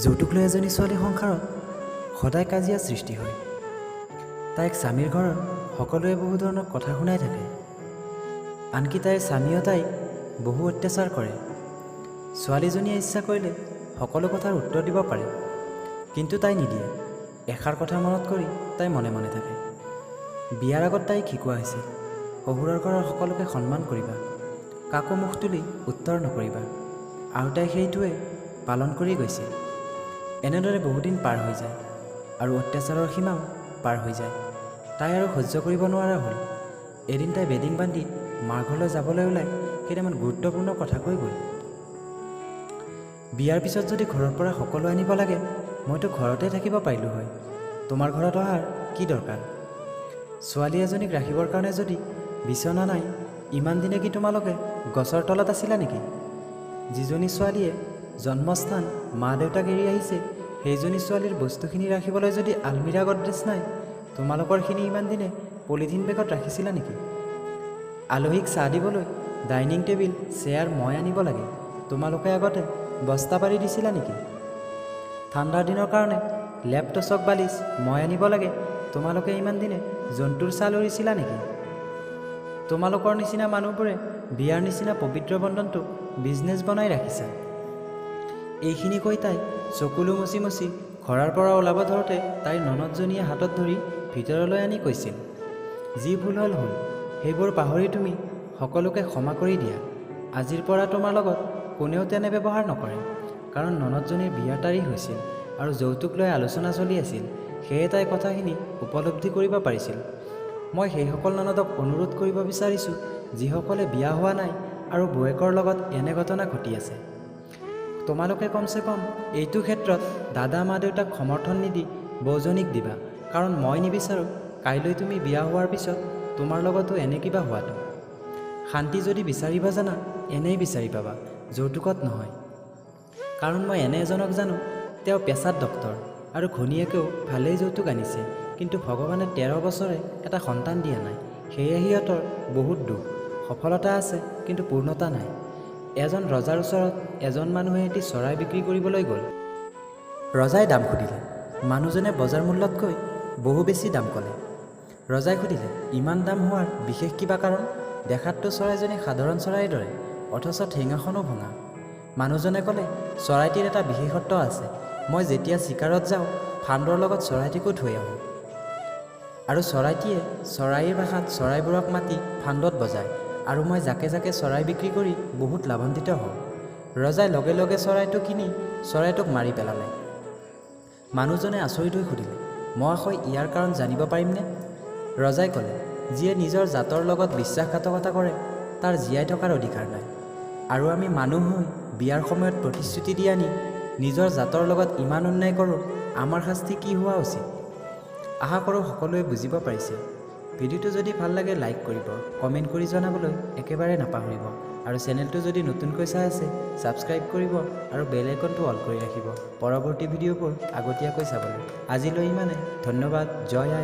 যৌতুক লৈ এজনী ছোৱালী সংসাৰত সদায় কাজিয়া সৃষ্টি হয়। তাইক স্বামীৰ ঘৰৰ সকলোৱে বহু ধৰণৰ কথা শুনাই থাকে। আনকি তাইৰ স্বামীয়েও তাইক বহু অত্যাচাৰ কৰে। ছোৱালীজনীয়ে ইচ্ছা কৰিলে সকলো কথাৰ উত্তৰ দিব পাৰে, কিন্তু তাই নিদিয়ে। এষাৰ কথা মনত কৰি তাই মনে মনে থাকে। বিয়াৰ আগত তাইক শিকোৱা হৈছিল, শহুৰৰ ঘৰৰ সকলোকে সন্মান কৰিবা, কাকো মুখ তুলি উত্তৰ নকৰিবা, আৰু তাই সেইটোৱে পালন কৰি গৈছিল। এনেদৰে বহুদিন পাৰ হৈ যায় আৰু অত্যাচাৰৰ সীমাও পাৰ হৈ যায়। তাই আৰু সহ্য কৰিব নোৱাৰা হ'ল। এদিন তাই বেডিং বান্ধি মাৰ ঘৰলৈ যাবলৈ ওলাই কেইটামান গুৰুত্বপূৰ্ণ কথা কৈ গ'ল। বিয়াৰ পিছত যদি ঘৰৰ পৰা সকলো আনিব লাগে, মইতো ঘৰতে থাকিব পাৰিলোঁ হয়। তোমাৰ ঘৰত অহাৰ কি দৰকাৰ? ছোৱালী এজনীক ৰাখিবৰ কাৰণে যদি বিচনা নাই, ইমান দিনে কি তোমালোকে গছৰ তলত আছিলা নেকি? যিজনী ছোৱালীয়ে জন্মস্থান মা দেউতাক এৰি আহিছে, সেইজনী ছোৱালীৰ বস্তুখিনি ৰাখিবলৈ যদি আলমিৰা গড্ৰেজ নাই, তোমালোকৰখিনি ইমান দিনে পলিথিন বেগত ৰাখিছিলা নেকি? আলহীক চাহ দিবলৈ ডাইনিং টেবিল চেয়াৰ মই আনিব লাগে, তোমালোকে আগতে বস্তা পাৰি দিছিলা নেকি? ঠাণ্ডাৰ দিনৰ কাৰণে লেপ টচক বালিচ মই আনিব লাগে, তোমালোকে ইমান দিনে জন্তুৰ ছাল উৰিছিলা নেকি? তোমালোকৰ নিচিনা মানুহবোৰে বিয়াৰ নিচিনা পবিত্ৰ বন্ধনটো বিজনেছ বনাই ৰাখিছা। এইখিনি কৈ তাই চকুলো মচি মচি ঘৰৰ পৰা ওলাব ধৰোঁতে তাইৰ ননদজনীয়ে হাতত ধৰি ভিতৰলৈ আনি কৈছিল, যি ভুল হ'ল হ'ল, সেইবোৰ পাহৰি তুমি সকলোকে ক্ষমা কৰি দিয়া। আজিৰ পৰা তোমাৰ লগত কোনেও তেনে ব্যৱহাৰ নকৰে। কাৰণ ননদজনীৰ বিয়াৰ তাৰিখ হৈছিল আৰু যৌতুক লৈ আলোচনা চলি আছিল, সেয়ে তাই কথাখিনি উপলব্ধি কৰিব পাৰিছিল। মই সেইসকল ননদক অনুৰোধ কৰিব বিচাৰিছোঁ, যিসকলে বিয়া হোৱা নাই আৰু বৌয়েকৰ লগত এনে ঘটনা ঘটি আছে। তোমালোকে কমচে কম এইটো ক্ষেত্ৰত দাদা মা দেউতাক সমৰ্থন নিদি বৌজনীক দিবা, কাৰণ মই নিবিচাৰোঁ কাইলৈ তুমি বিয়া হোৱাৰ পিছত তোমাৰ লগতো এনে কিবা হোৱাটো। শান্তি যদি বিচাৰিব জানা, এনেই বিচাৰি পাবা, যৌতুকত নহয়। কাৰণ মই এনে এজনক জানো, তেওঁ পেছাত ডক্তৰ আৰু ঘনীয়েকেও ভালেই যৌতুক আনিছে, কিন্তু ভগৱানে 13 বছৰে এটা সন্তান দিয়া নাই। সেয়ে সিহঁতৰ বহুত দুখ। সফলতা আছে কিন্তু পূৰ্ণতা নাই। এজন ৰজাৰ ওচৰত এজন মানুহে এটি চৰাই বিক্ৰী কৰিবলৈ গ'ল। ৰজাই দাম সুধিলে। মানুহজনে বজাৰ মূল্যতকৈ বহু বেছি দাম ক'লে। ৰজাই সুধিলে, ইমান দাম হোৱাৰ বিশেষ কিবা কাৰণ? দেখাততো চৰাইজনী সাধাৰণ চৰাইৰ দৰে, অথচ ঠেঙাখনো ভঙা। মানুহজনে ক'লে, চৰাইটিৰ এটা বিশেষত্ব আছে। মই যেতিয়া চিকাৰত যাওঁ, ফান্দৰ লগত চৰাইটিকো থৈ আহোঁ, আৰু চৰাইটিয়ে চৰাইৰ ভাষাত চৰাইবোৰক মাতি ফান্দত বজায়, আৰু মই জাকে জাকে চৰাই বিক্ৰী কৰি বহুত লাভান্বিত হওঁ। ৰজাই লগে লগে চৰাইটো কিনি চৰাইটোক মাৰি পেলালে। মানুহজনে আচৰিত হৈ সুধিলে, মহাশয়, ইয়াৰ কাৰণ জানিব পাৰিমনে? ৰজাই ক'লে, যিয়ে নিজৰ জাতৰ লগত বিশ্বাসঘাতকতা কৰে তাৰ জীয়াই থকাৰ অধিকাৰ নাই। আৰু আমি মানুহ হৈ বিয়াৰ সময়ত প্ৰতিশ্ৰুতি দি আনি নিজৰ জাতৰ লগত ইমান অন্যায় কৰোঁ, আমাৰ শাস্তি কি হোৱা উচিত? আশা কৰোঁ সকলোৱে বুজিব পাৰিছে। ভিডিঅ'টো যদি ভাল লাগে লাইক কৰিব, কমেণ্ট কৰি জনাবলৈ একেবাৰে নাপাহৰিব, আৰু চেনেলটো যদি নতুনকৈ চাই আছে ছাবস্ক্ৰাইব কৰিব আৰু বেল আইকনটো অল কৰি ৰাখিব পৰৱৰ্তী ভিডিঅ'বোৰ আগতীয়াকৈ চাবলৈ। আজিলৈ ইমানে। ধন্যবাদ। জয় আই।